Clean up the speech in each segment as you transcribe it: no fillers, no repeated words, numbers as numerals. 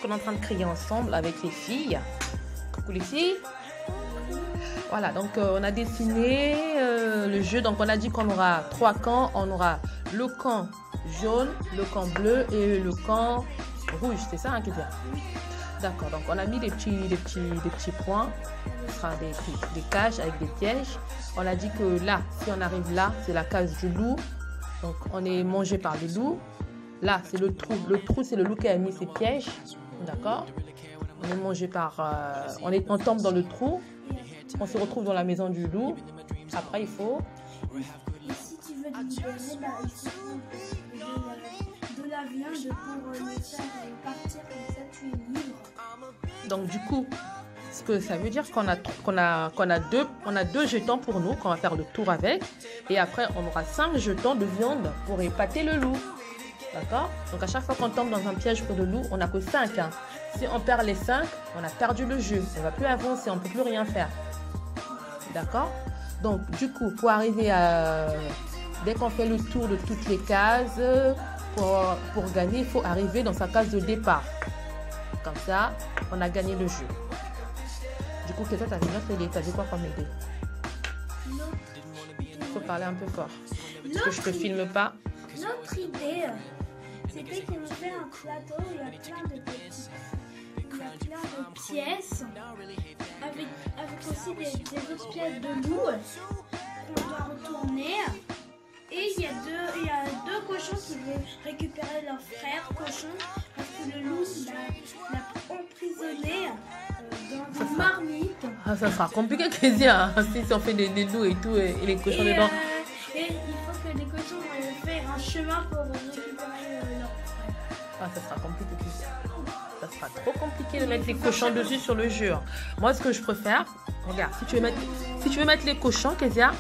Qu'on est en train de créer ensemble avec les filles. Coucou les filles. Voilà, donc on a dessiné le jeu. Donc on a dit qu'on aura 3 camps. On aura le camp jaune, le camp bleu et le camp rouge. C'est ça, hein, Kézia? D'accord, donc on a mis des petits points. Ce sera des cages avec des pièges. On a dit que là, si on arrive là, c'est la case du loup. Donc on est mangé par le loup. Là, c'est le trou. Le trou, c'est le loup qui a mis ses pièges. D'accord? On est mangé par... on tombe dans le trou. On se retrouve dans la maison du loup. Après, il faut... Et si tu veux te libérer, il faut de la viande pour le faire partir, comme ça tu es libre. Donc du coup, ce que ça veut dire qu'on a deux jetons pour nous, qu'on va faire le tour avec. Et après, on aura 5 jetons de viande pour épater le loup. D'accord? Donc à chaque fois qu'on tombe dans un piège pour le loup, on n'a que 5. Hein. Si on perd les 5, on a perdu le jeu. On ne va plus avancer, on ne peut plus rien faire. D'accord? Donc du coup, pour arriver à... Dès qu'on fait le tour de toutes les cases, pour gagner, il faut arriver dans sa case de départ. Comme ça, on a gagné le jeu. Du coup, qu'est-ce que tu as vu notre idée? Tu as dit quoi comme idée? Il faut parler un peu fort. Parce que je ne te filme pas. Notre idée, c'était qu'on fait un plateau où il y a plein de pièces, avec aussi des autres pièces de loup qu'on doit retourner. Et il y a deux cochons qui veulent récupérer leur frère cochon parce que le loup l'a emprisonné dans une marmite. Ah, ça sera compliqué, Kézia, hein, si on fait des loups et tout et les cochons dedans. Et il faut que les cochons fassent un chemin pour récupérer leur frère. Ah, ça sera compliqué, Kézia. Ça sera trop compliqué de mettre les cochons dessus sur le jeu. Moi, ce que je préfère, regarde, si tu veux mettre les cochons, Kézia,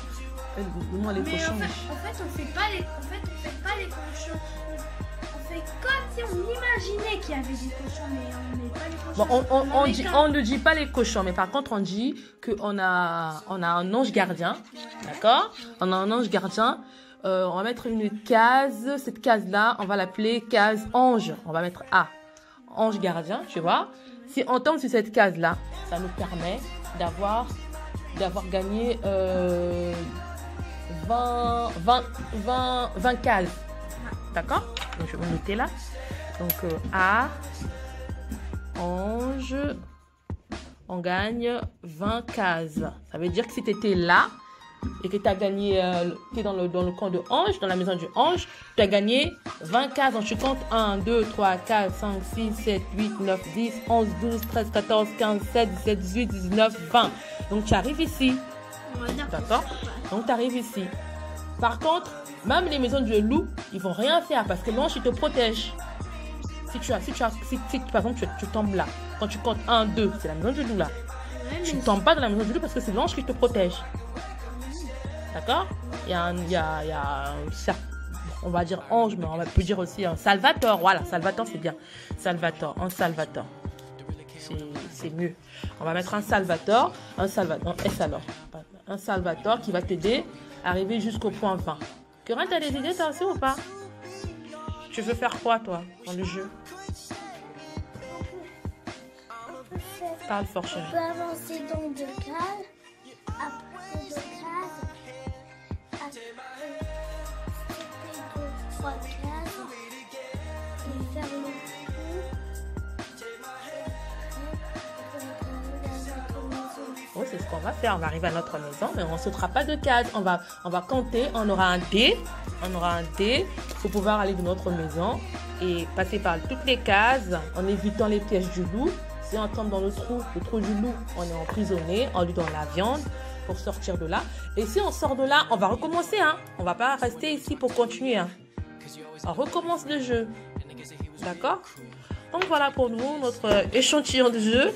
moi les cochons. En fait, on fait pas les cochons. On fait comme si on imaginait qu'il y avait des cochons, mais on met pas les cochons. Bon, on ne dit pas les cochons, mais par contre, on dit qu'on a un ange gardien. D'accord? On a un ange gardien. On va mettre une case. Cette case-là, on va l'appeler case ange. On va mettre A. Ange gardien, tu vois. Si on tombe sur cette case-là, ça nous permet d'avoir gagné 20 cases. D'accord? Donc, je vais noter là. Donc, A, ange, on gagne 20 cases. Ça veut dire que si tu étais là et que tu as gagné, tu es dans le camp de ange, dans la maison du ange, tu as gagné 20 cases. Donc, tu comptes 1, 2, 3, 4, 5, 6, 7, 8, 9, 10, 11, 12, 13, 14, 15, 16, 17, 18, 19, 20. Donc, tu arrives ici. D'accord? Donc, tu arrives ici. Par contre, même les maisons du loup, ils vont rien faire parce que l'ange, il te protège. Si par exemple, tu tombes là, quand tu comptes 1, 2, c'est la maison du loup là. Tu ne tombes pas dans la maison du loup parce que c'est l'ange qui te protège. D'accord? Il y a on va dire ange, mais on peut dire aussi un salvateur. Voilà, salvateur, c'est bien. Salvateur, un salvateur. C'est mieux. On va mettre un salvateur, S alors. Un salvateur qui va t'aider à arriver jusqu'au point 20. Corinne, tu as des idées toi aussi ou pas? Tu veux faire quoi toi dans le jeu? Parle fort, chérie. On peut avancer dans 2 cases, après 2 cases, après 3 cases, et faire le Oh, c'est ce qu'on va faire. On va arriver à notre maison, mais on ne sautera pas de cases. On va compter. On aura un dé. Pour pouvoir aller dans notre maison et passer par toutes les cases en évitant les pièges du loup. Si on tombe dans le trou du loup, on est emprisonné, on lui donne la viande pour sortir de là. Et si on sort de là, on va recommencer. Hein. On ne va pas rester ici pour continuer. Hein. On recommence le jeu. D'accord? Donc voilà pour nous, notre échantillon de jeu.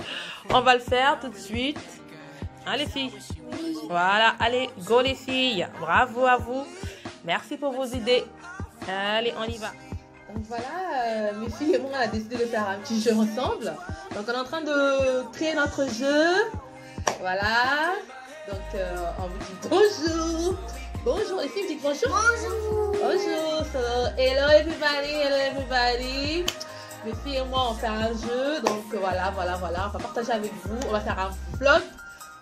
On va le faire tout de suite. Hein, les filles? Voilà, allez, go les filles. Bravo à vous. Merci pour vos idées. Allez, on y va. Donc voilà, mes filles et moi, on a décidé de faire un petit jeu ensemble. Donc on est en train de créer notre jeu. Voilà. Donc on vous dit bonjour. Bonjour, les filles, dites bonjour. Bonjour. Bonjour. So, hello everybody, hello everybody. Les filles et moi, on fait un jeu. Donc voilà. On va partager avec vous. On va faire un vlog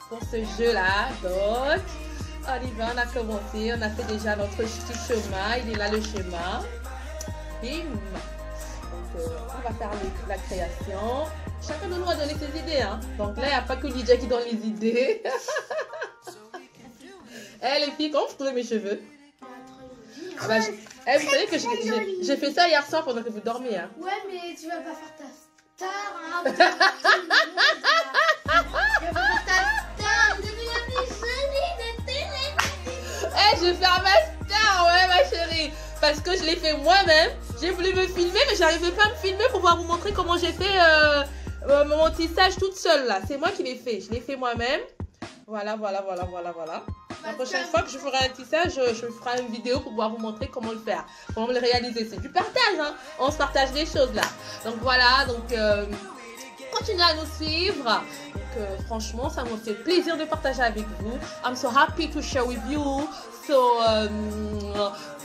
pour ce jeu-là. Donc, on y va, on a commencé. On a fait déjà notre petit chemin. Il est là le schéma. Bim. Donc, on va faire la création. Chacun de nous a donné ses idées. Hein. Donc là, il n'y a pas que Lydia qui donne les idées. Les filles, comment vous trouvez mes cheveux? Bah, vous savez que j'ai fait ça hier soir pendant que vous dormiez. Hein. Ouais, mais tu vas pas faire ta star. Hein, tu vas pas faire ta star. Devenir des jolies de télé. Je vais faire ma star, ouais, ma chérie. Parce que je l'ai fait moi-même. J'ai voulu me filmer, mais j'arrivais pas à me filmer pour pouvoir vous montrer comment j'ai fait mon tissage toute seule là. C'est moi qui l'ai fait. Je l'ai fait moi-même. Voilà. La prochaine fois que je ferai un tissage, je ferai une vidéo pour pouvoir vous montrer comment le faire, comment le réaliser. C'est du partage, hein. On se partage des choses là. Donc voilà, continuez à nous suivre. Donc franchement, ça me fait plaisir de partager avec vous. I'm so happy to share with you. So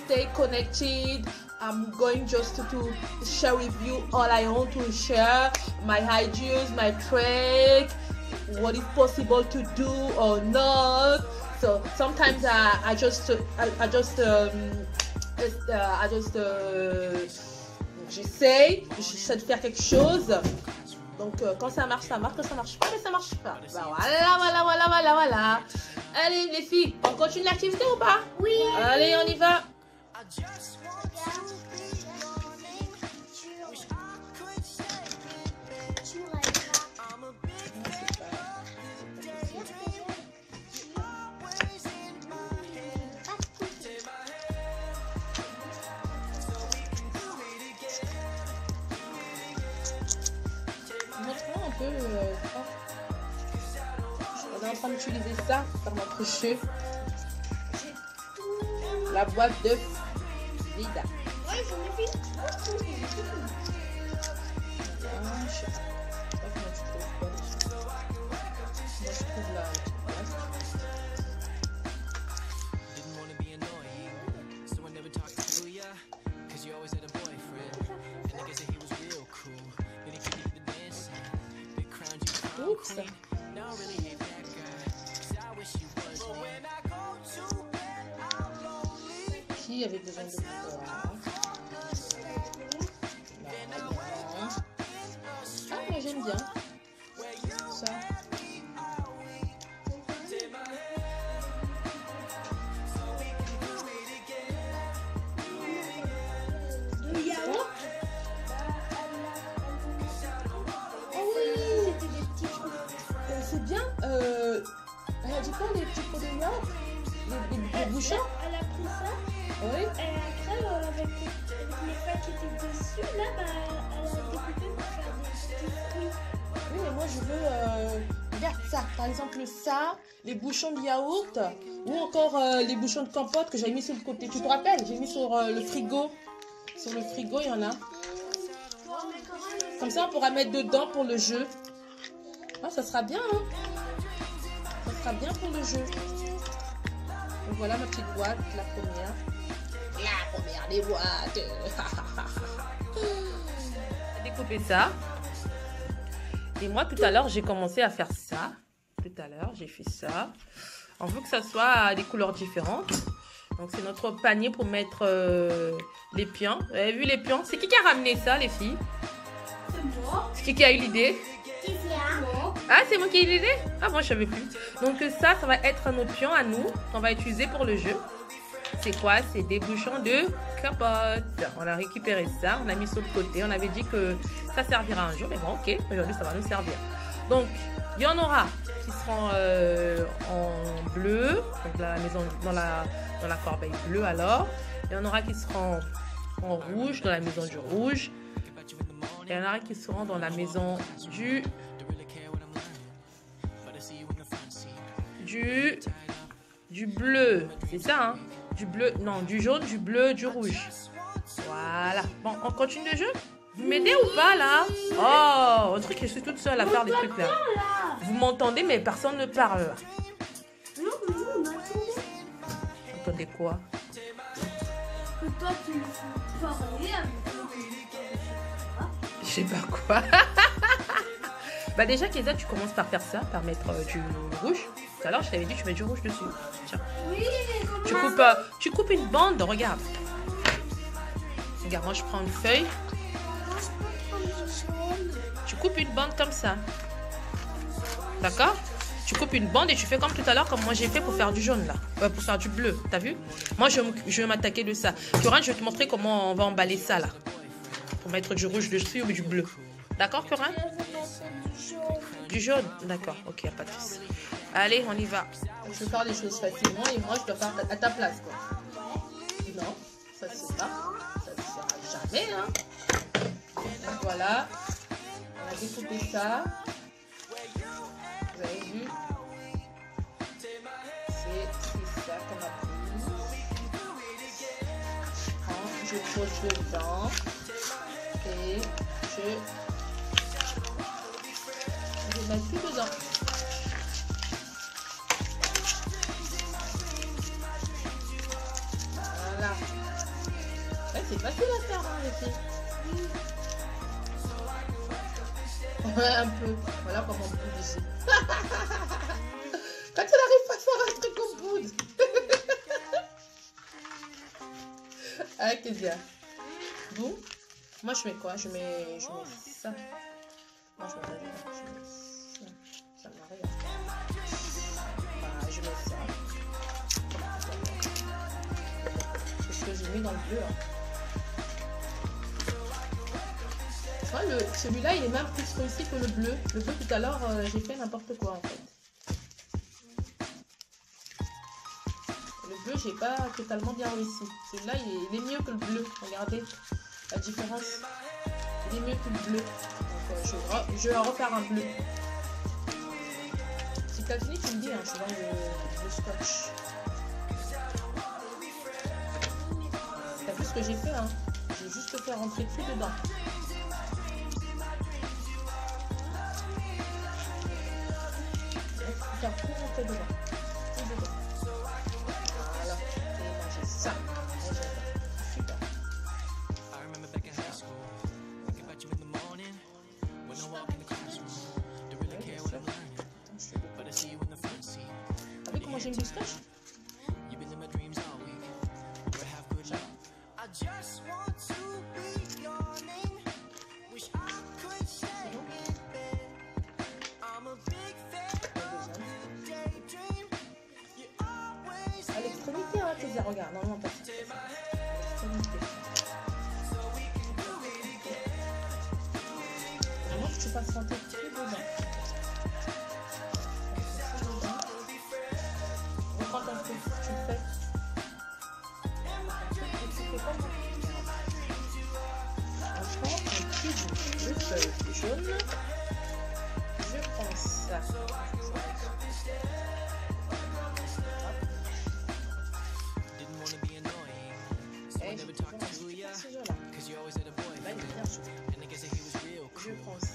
stay connected. I'm going just to share with you all I want to share. My ideas, my trick, what is possible to do or not. So sometimes j'essaie de faire quelque chose. Donc quand ça marche, quand ça marche pas, mais ça marche pas. Bah, voilà. Allez les filles, on continue l'activité ou pas? Oui. Allez, on y va. On est en train d'utiliser ça pour notre jeu. La boîte de Vida. Oui, j'en ai fait. Oups. Qui avait besoin de quoi? Ah, moi j'aime bien ça. De yaourt. C'est bien. Elle a dit quoi, les petits pots de yaourt? Les bouchons? Elle a pris ça. Oui. Et après, avec les feuilles qui étaient dessus, là, elle a découpé pour faire des petits fruits. Oui, mais moi je veux. Regarde ça. Par exemple, ça, les bouchons de yaourt ou encore les bouchons de compote que j'avais mis sur le côté. Tu te rappelles? J'ai mis sur le frigo. Sur le frigo, il y en a. Comme ça, on pourra mettre dedans pour le jeu. Ah, ça sera bien, hein? Ça sera bien pour le jeu. Donc voilà ma petite boîte, la première. La première des boîtes. J'ai découpé ça. Et moi, tout à l'heure, j'ai commencé à faire ça. Tout à l'heure, j'ai fait ça. On veut que ça soit des couleurs différentes. Donc, c'est notre panier pour mettre les pions. Vous avez vu les pions? C'est qui a ramené ça, les filles? C'est moi. C'est qui a eu l'idée? Moi. Ah, c'est moi qui ai eu l'idée? Ah, moi, je savais plus. Donc, ça va être notre pion à nous qu'on va utiliser pour le jeu. C'est quoi? C'est des bouchons de capote. On a récupéré ça, on a mis sur le côté. On avait dit que ça servira un jour, mais bon, ok, aujourd'hui, ça va nous servir. Donc, il y en aura qui seront en bleu, donc la maison, dans la corbeille bleue alors. Il y en aura qui seront en rouge, dans la maison du rouge. Et il y en aura qui seront dans la maison du bleu. C'est ça, hein? Du bleu, non, du jaune, du bleu, du rouge. Voilà. Bon, on continue le jeu? Vous m'aidez ou pas là? Oh, un truc, je suis toute seule à faire des trucs là. Vous m'entendez, mais personne ne parle. Non, on attendait. Attendez. c'était quoi? Que toi, tu me fais parler avec Je sais pas quoi. Bah déjà, Kéza, tu commences par faire ça, par mettre du rouge. Tout à l'heure, je t'avais dit, tu mets du rouge dessus. Tiens. Oui, mais Tu coupes une bande, regarde. Regarde, moi je prends une feuille. Tu coupes une bande comme ça. D'accord? Tu coupes une bande et tu fais comme tout à l'heure, comme moi j'ai fait pour faire du jaune là. Pour faire du bleu, t'as vu? Moi je vais m'attaquer de ça. Corinne, je vais te montrer comment on va emballer ça là. Pour mettre du rouge dessus ou du bleu. D'accord, Corinne? Du jaune? D'accord, ok, pas de soucis. Allez, on y va. Je vais faire les choses facilement et moi je dois faire à ta place quoi. Non, ça c'est pas. Ça ne sera jamais hein. Donc, voilà. On a découpé ça. Vous avez vu? C'est ça qu'on a pris. Je pose dedans. Et je vais mettre tout dedans. Voilà. Ouais, c'est facile à faire, hein, les filles. Ouais, un peu. Voilà comment on poudre ici. Quand tu n'arrives pas à faire un truc en poudre. Ah, qu'est-ce qu'il y a? Bon. Moi, je mets quoi? Je mets ça. Moi, je mets ça. Ça n'a rien. Voilà, je mets ça. C'est ce que j'ai mis dans le bleu. Hein. Celui-là, il est même plus réussi que le bleu. Le bleu, tout à l'heure, j'ai fait n'importe quoi, en fait. Le bleu, j'ai pas totalement bien réussi. Celui-là, il est mieux que le bleu. Regardez la différence. Il est mieux que le bleu. Donc, je vais refaire un bleu. Si tu as fini, tu me dis, hein, je vais le scotch. T'as vu ce que j'ai fait, hein? J'ai juste fait rentrer tout dedans. Faire tout rentrer dedans. Tout dedans. Voilà. Et manger ça. Super. T'as vu comment j'aime du scotch? À l'extrémité, hein, tu regarde, normalement pas. Vraiment, tu passes rentrer tout dedans. Reprends ton truc, tu le fais. Tu fais comme on prend un cube de feuilles jaunes. Je prends ça. Je prends ça.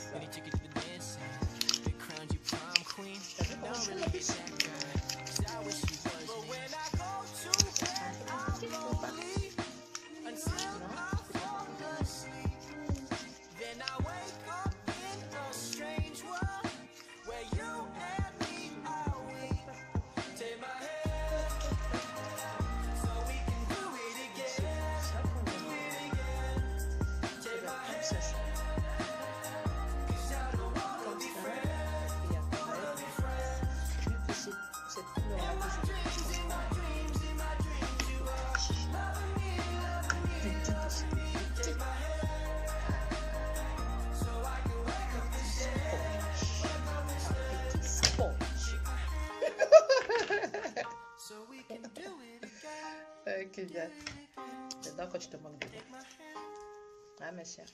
T'as vu comment je fais la fiche? Ok, bien. J'adore quand tu te moques de moi. Ah, ma chère.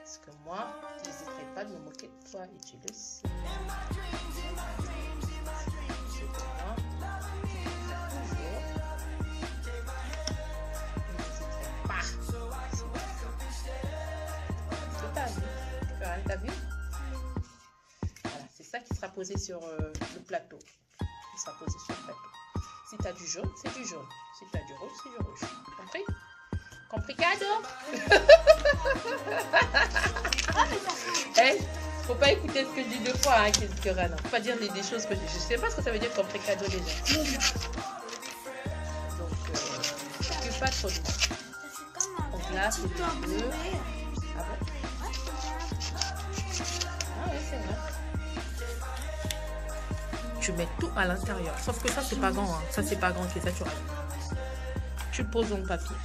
Parce que moi, je n'hésiterai pas de me moquer de toi et tu le sais. T'as vu? Voilà, c'est ça qui sera posé sur le plateau. Il sera posé sur le plateau. Si tu as du jaune, c'est du jaune. Si tu as du rouge, c'est du rouge. Compris? Compris, cadeau? Faut pas écouter ce que je dis deux fois, hein, Kizikora. Faut pas dire des choses que je sais pas ce que ça veut dire compris cadeau déjà. Donc, pas trop de temps. Donc là, c'est le bleu. Ah bon? Ah ouais, c'est vrai. Tu mets tout à l'intérieur. Sauf que ça, c'est pas grand. Hein. Ça, c'est pas grand. Okay, ça, tu le poses dans le papier.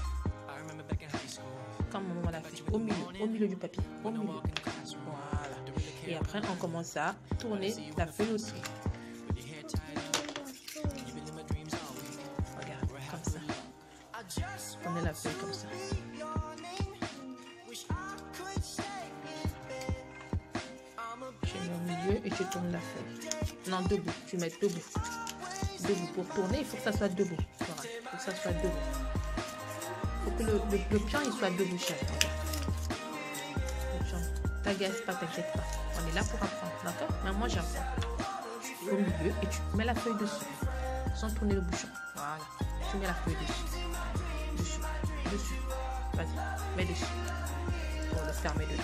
Comme maman l'a fait. Au milieu du papier. Au milieu. Voilà. Et après, on commence à tourner la feuille aussi. Regarde, comme ça. Tourner la feuille comme ça. Tu mets au milieu et tu tournes la feuille. Non, debout. Tu mets debout. Debout. Pour tourner, il faut que ça soit debout. Voilà. Il faut que ça soit debout. Il faut que le pion il soit debout, chef. Le pion. T'agace pas, t'inquiète pas. On est là pour apprendre, d'accord? Mais moi, j'apprends. Au milieu et tu mets la feuille dessus. Sans tourner le bouchon. Voilà. Tu mets la feuille dessus. Dessus. Vas-y. Mets dessus. On va le fermer dedans.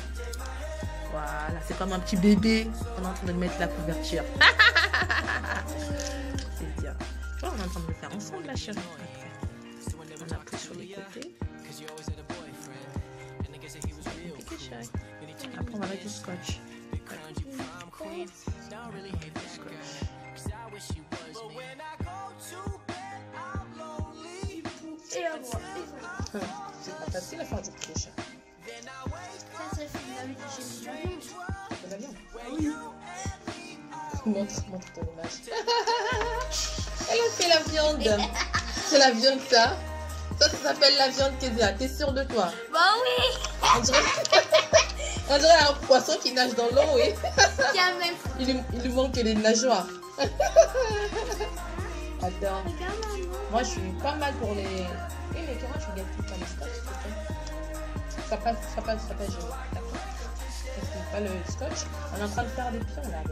Voilà. C'est comme un petit bébé. On est en train de mettre la couverture. C'est bien. Tu vois, on est en train de le faire ensemble, la chérie. Après, on appuie sur les côtés. Après, on va mettre du scotch. C'est pas facile à faire du poulet, chat. Ça, c'est de la viande. Oui. Montre ton image. Elle a fait la viande. C'est la viande, ça. Ça s'appelle la viande Kezia. T'es sûre de toi? Bah oui. On dirait un poisson qui nage dans l'eau, oui. Il lui manque les nageoires. Attends. Moi, je suis pas mal pour les... Et les tomates, je regarde tout le temps les scotch, s'il te plaît. Ça passe génial. D'accord. Parce que pas le scotch. On est en train de faire des pions, là. Regarde,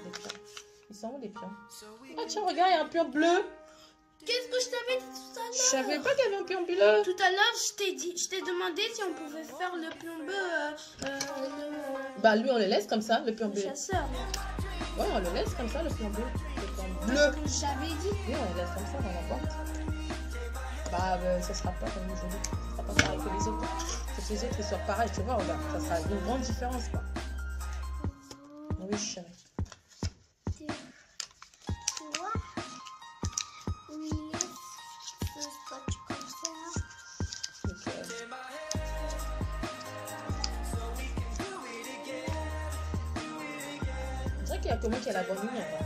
des pions. Ils sont où, les pions? Ah, tiens, regarde, il y a un pion bleu. Qu'est-ce que je t'avais dit tout à l'heure? Je savais pas qu'il y avait un pion bleu. Tout à l'heure, je t'ai demandé si on pouvait faire le pion bleu. Bah, lui, on le laisse comme ça, le pion bleu. Chasseur. Ouais, on le laisse comme ça, le pion bleu. Bleu. J'avais dit. Oui, on le laisse comme ça dans la porte. Bah, ça sera pas comme aujourd'hui. Ça sera pas pareil que les autres. Faut que les autres ils soient pareils, tu vois, regarde. Ça sera une grande différence, quoi. Oui, chérie. Tu vois où il est ce scotch comme ça? Nickel. On dirait qu'il y a que moi qui a la bonne humeur. Hein.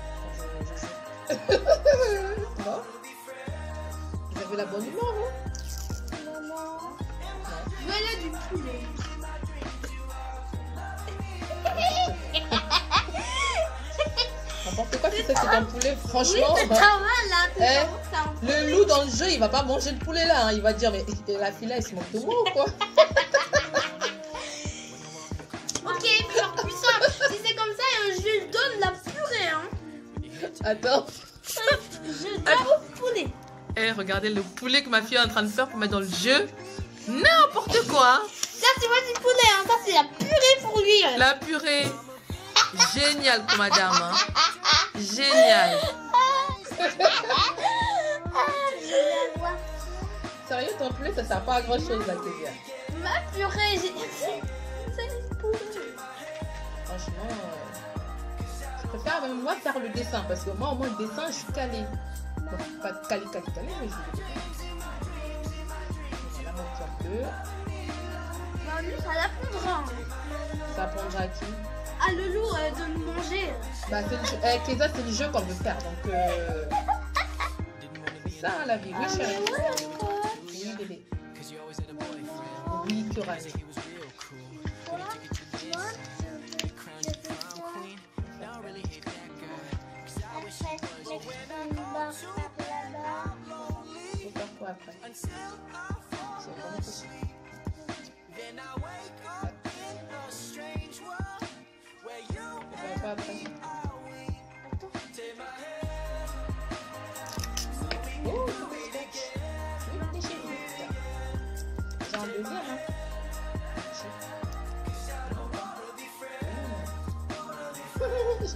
Bon. Vous avez la bonne humeur, vous? Maman. Voilà du poulet. N'importe quoi, c'est un poulet, franchement. Oui, c'est pas mal, là. Le loup dans le jeu, il va pas manger le poulet là. Hein. Il va dire, mais la fille là, elle se moque de moi ou quoi? Ok, mais alors plus simple. Si c'est comme ça, je lui donne la purée. Hein. Attends. Je donne au poulet. Regardez le poulet que ma fille est en train de faire pour mettre dans le jeu. N'importe quoi. Ça, c'est pas du poulet. Hein. Ça, c'est la purée pour lui. La purée. Génial pour madame. Hein. Génial. Sérieux, ton poulet, ça sert pas à grand chose là, Kezia. Ma purée, c'est le poulet. Franchement, je préfère même moi faire le dessin parce que moi, au moins, le dessin, je suis calée. Bon, pas calée, mais je suis calée. Voilà mon pion bleu. Bah, lui, ça l'apprendra. Ça apprendra à qui? Ah, le loup de nous manger. Bah, Kezia, c'est le jeu qu'on veut faire. Donc, c'est ça, la vie. Oui, chérie. Oui, bébé. Oui, tu auras. Après. C'est vraiment possible. Pas après.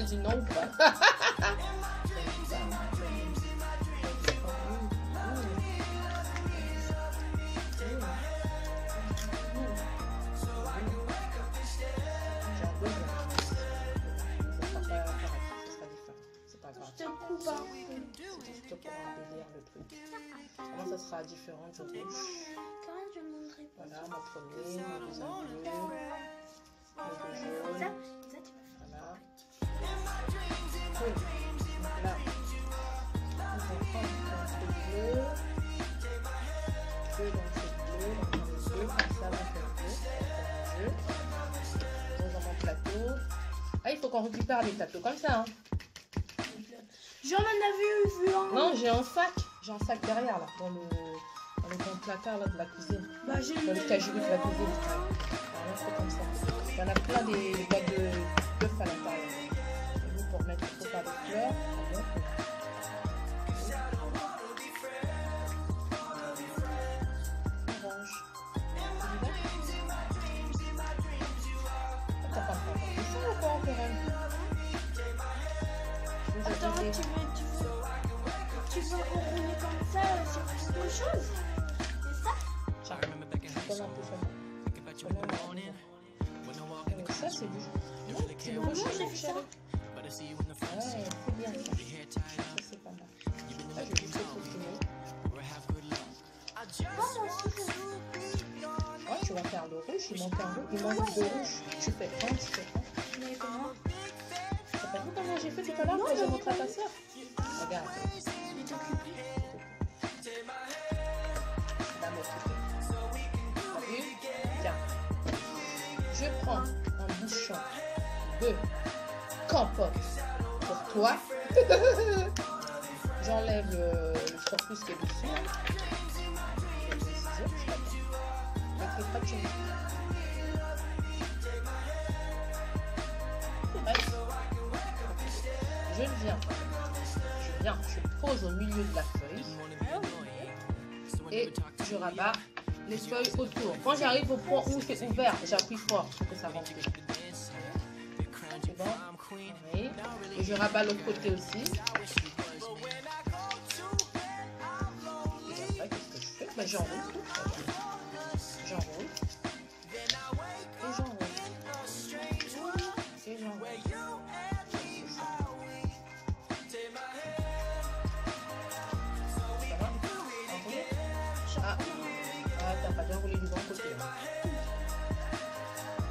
te dis non ou pas. Je te coupe pas. C'est juste pour embellir le truc. Comment ça sera différent du rouge? Quand même, je ne montrerai pas. Voilà, mon premier, mon deuxième bleu, le jaune. Ça, tu vas faire. Voilà. Cool. Donc là, on va prendre ce bleu. Bleu dans ce bleu, dans le bleu, comme ça, dans le bleu. Dans mon plateau. Ah, il faut qu'on récupère les plateaux comme ça, hein. J'en avais vu un. Non, j'ai un sac. J'ai un sac derrière, là, dans le placard là, de la cuisine. Bah, j'ai Dans le cajout de la cuisine. Voilà, c'est comme ça. Il y en a plein des boîtes de bœuf à l'intérieur. Et nous, pour mettre, il faut faire des fleurs. Orange. T'as pas encore fait ça ou quoi, Corinne? Attends, tu veux enrouler comme ça sur quelque chose? C'est ça? Comme un peu ça. Ça, c'est du rouge. Non, j'ai fait ça. Ouais, c'est bien ça. Ça, c'est pas mal. Là, je vais juste continuer. Oh, tu vas faire le rouge, il manque un rouge. Il manque deux rouges. Tu fais un, tu fais un. Mais comment? T'as pas vu comment j'ai fait tout à l'heure quand j'ai montré à ta soeur? Regarde. Je vais t'occuper. Va m'occuper. T'as vu? Tiens. Je prends un bouchon de compote pour toi. J'enlève le surplus qui est dessus. Je vais les ciseaux, je t'attends. Pas de chimie. Je pose au milieu de la feuille et je rabats les feuilles autour. Quand j'arrive au point où c'est ouvert, j'appuie fort pour que ça rentre. C'est bon? Oui. Et je rabats l'autre côté aussi. Et après, qu'est-ce que je fais? Ben, j'enroule tout. J'enroule. Et j'enroule. Et j'enroule. Ah, t'as pas bien roulé du bon côté. Tu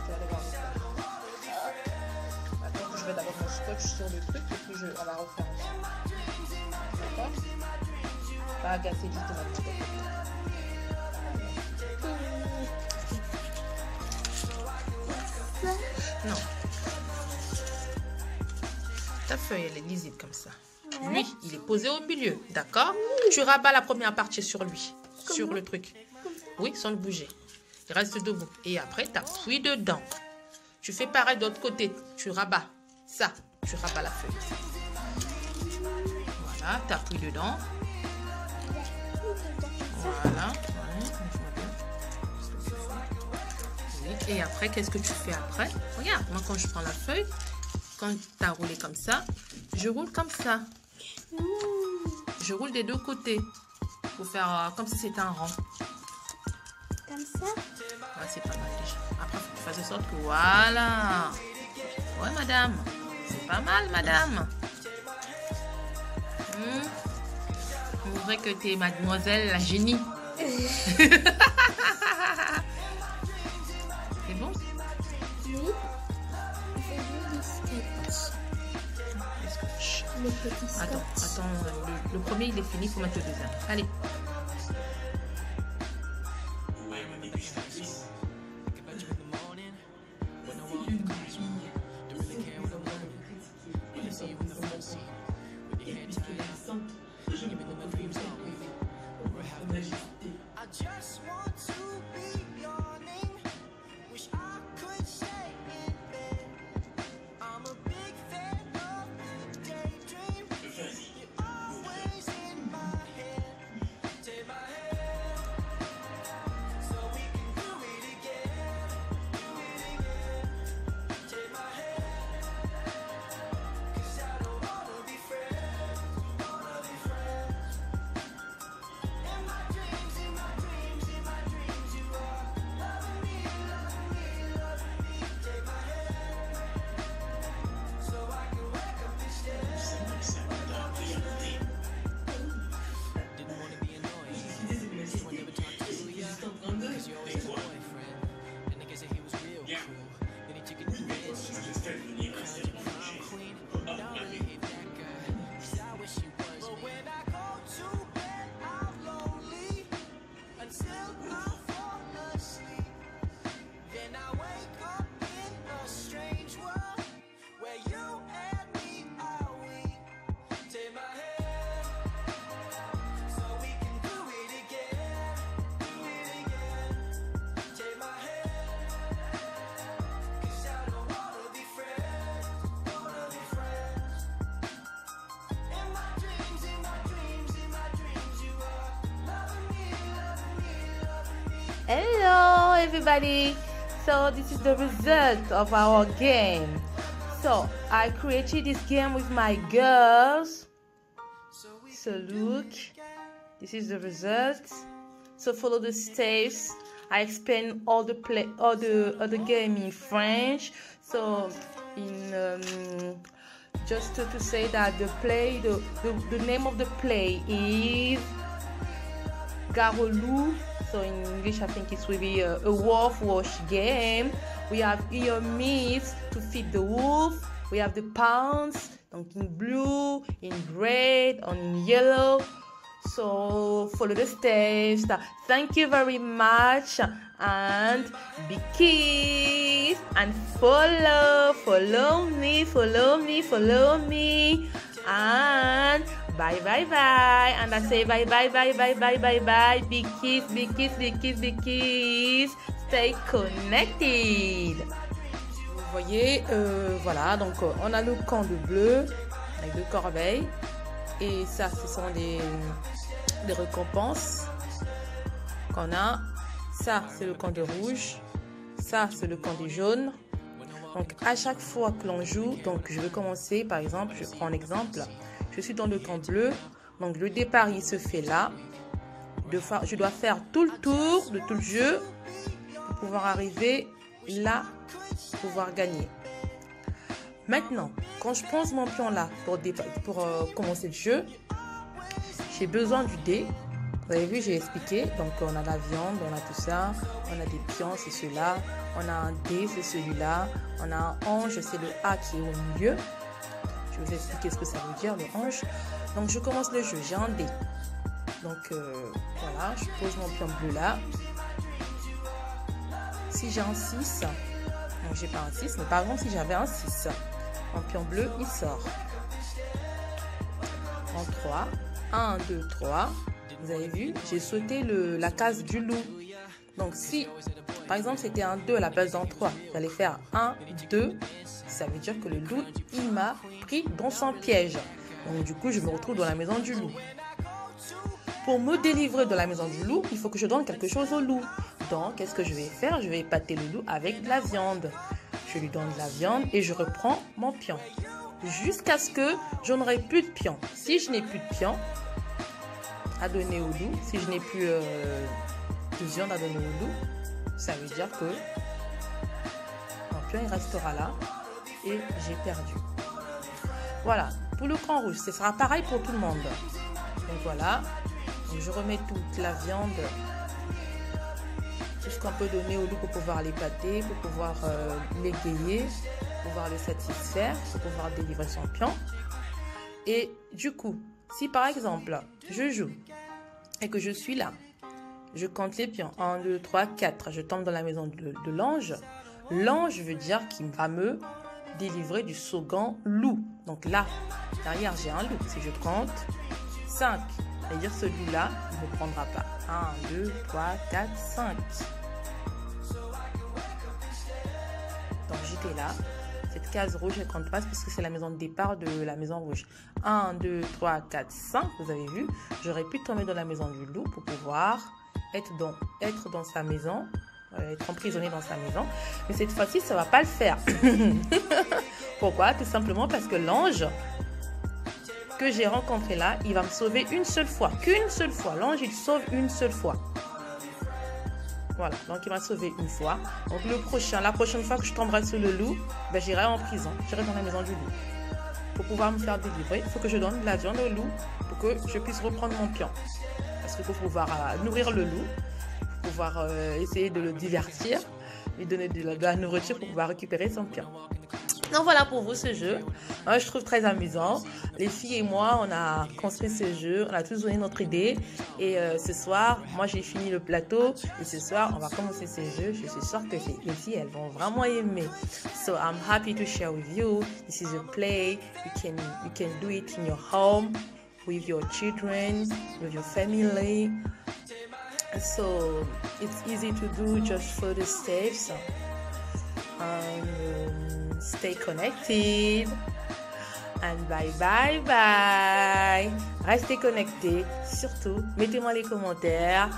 vas aller voir. Attends, je vais d'abord mon scotch sur le truc et puis on va refaire ensemble. D'accord? Pas agacer du tout ma petite côté. Non. Ta feuille, elle est lisible comme ça. Lui, il est posé au milieu. D'accord? Tu rabats la première partie sur lui. Sur le truc. Oui, sans le bouger. Il reste debout. Et après, tu appuies dedans. Tu fais pareil de l'autre côté. Tu rabats ça. Tu rabats la feuille. Voilà, tu appuies dedans. Voilà. Oui. Et après, qu'est-ce que tu fais après? Regarde, moi quand je prends la feuille, quand tu as roulé comme ça, je roule comme ça. Je roule des deux côtés. Pour faire comme si c'était un rang. Comme ça? Ouais, c'est pas mal déjà. Après, il faut que tu fasses de sorte que voilà. Ouais, madame. C'est pas mal, madame. On dirait que tu es mademoiselle la génie. C'est bon? Oui. Le petit scotch. Attends, le premier il est fini, il faut mettre le deuxième. Allez. Hello everybody. So this is the result of our game. So I created this game with my girls. So look, this is the result. So follow the steps. I explain all the game in French. So just to say that the name of the play is Garou. So in English, I think it's really a wolf wash game. We have here meat to feed the wolf. We have the pounds, donc in blue, in red, and in yellow. So follow the steps. Thank you very much, and be kiss and follow me, and bye, and I say bye, big kiss, stay connected. Vous voyez, voilà, donc on a le camp de bleu avec 2 corbeilles, et ça ce sont des récompenses qu'on a. Ça c'est le camp de rouge, ça c'est le camp de jaune. Donc à chaque fois que l'on joue, donc je vais commencer, par exemple, je prends un exemple. Je suis dans le camp bleu, donc le départ il se fait là. Je dois faire tout le tour de tout le jeu pour pouvoir arriver là, pour pouvoir gagner. Maintenant, quand je pose mon pion là pour commencer le jeu, j'ai besoin du dé. Vous avez vu, j'ai expliqué. Donc on a la viande, on a tout ça, on a des pions, c'est ceux-là, on a un dé, c'est celui-là, on a un ange, c'est le A qui est au milieu. Je vais vous expliquer ce que ça veut dire, le ange. Donc, je commence le jeu. J'ai un dé. Donc, voilà. Je pose mon pion bleu là. Si j'ai un 6, donc j'ai pas un 6, mais par exemple, si j'avais un 6, mon pion bleu, il sort. En 3. 1, 2, 3. Vous avez vu, j'ai sauté la case du loup. Donc, si, par exemple, c'était un 2 à la place d'un 3, vous allez faire 1, 2. Ça veut dire que le loup, il m'a pris dans son piège. Donc du coup, je me retrouve dans la maison du loup. Pour me délivrer de la maison du loup, il faut que je donne quelque chose au loup. Donc, qu'est-ce que je vais faire? Je vais épater le loup avec de la viande. Je lui donne de la viande et je reprends mon pion. Jusqu'à ce que je n'aurai plus de pion. Si je n'ai plus de pion à donner au loup, si je n'ai plus de viande à donner au loup, ça veut dire que mon pion, il restera là. Et j'ai perdu. Voilà, pour le camp rouge, ce sera pareil pour tout le monde. Donc voilà, donc je remets toute la viande, tout ce qu'on peut donner au loup pour pouvoir l'épater, pour pouvoir l'égayer, pour pouvoir le satisfaire, pour pouvoir délivrer son pion. Et du coup, si par exemple, je joue et que je suis là, je compte les pions, 1, 2, 3, 4, je tombe dans la maison de l'ange. L'ange veut dire qu'il va me délivrer du second loup. Donc là, derrière, j'ai un loup. Si je compte 5, c'est-à-dire ce loup-là, il ne prendra pas. 1, 2, 3, 4, 5. Donc j'étais là. Cette case rouge, elle ne compte pas parce que c'est la maison de départ de la maison rouge. 1, 2, 3, 4, 5. Vous avez vu, j'aurais pu tomber dans la maison du loup pour pouvoir être dans sa maison. Être emprisonné dans sa maison, mais cette fois-ci ça va pas le faire. Pourquoi? Tout simplement parce que l'ange que j'ai rencontré là, il va me sauver une seule fois, qu'une seule fois. L'ange, il sauve une seule fois. Voilà, donc il m'a sauvé une fois. Donc la prochaine fois que je tomberai sur le loup, ben, j'irai en prison, j'irai dans la maison du loup. Pour pouvoir me faire délivrer, il faut que je donne de la viande au loup pour que je puisse reprendre mon pion. Parce qu'il faut pouvoir nourrir le loup, pouvoir essayer de le divertir, lui donner de la nourriture pour pouvoir récupérer son pion. Donc voilà pour vous ce jeu. Moi, je trouve très amusant. Les filles et moi, on a construit ce jeu, on a tous donné notre idée. Et ce soir, moi j'ai fini le plateau. Et ce soir, on va commencer ce jeu. Je suis sûre que les filles, elles vont vraiment aimer. So I'm happy to share with you. This is a play. You can do it in your home, with your children, with your family. So it's easy to do, just follow the steps. Stay connected. And bye. Restez connectés. Surtout, mettez-moi les commentaires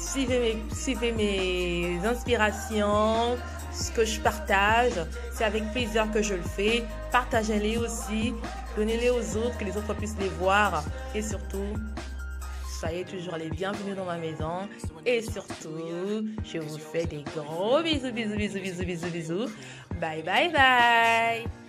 suivez mes inspirations, ce que je partage. C'est avec plaisir que je le fais. Partagez-les aussi. Donnez-les aux autres, que les autres puissent les voir. Et surtout, soyez toujours les bienvenus dans ma maison. Et surtout, je vous fais des gros bisous, bisous, bisous, bisous, bisous, bisous. Bye, bye, bye.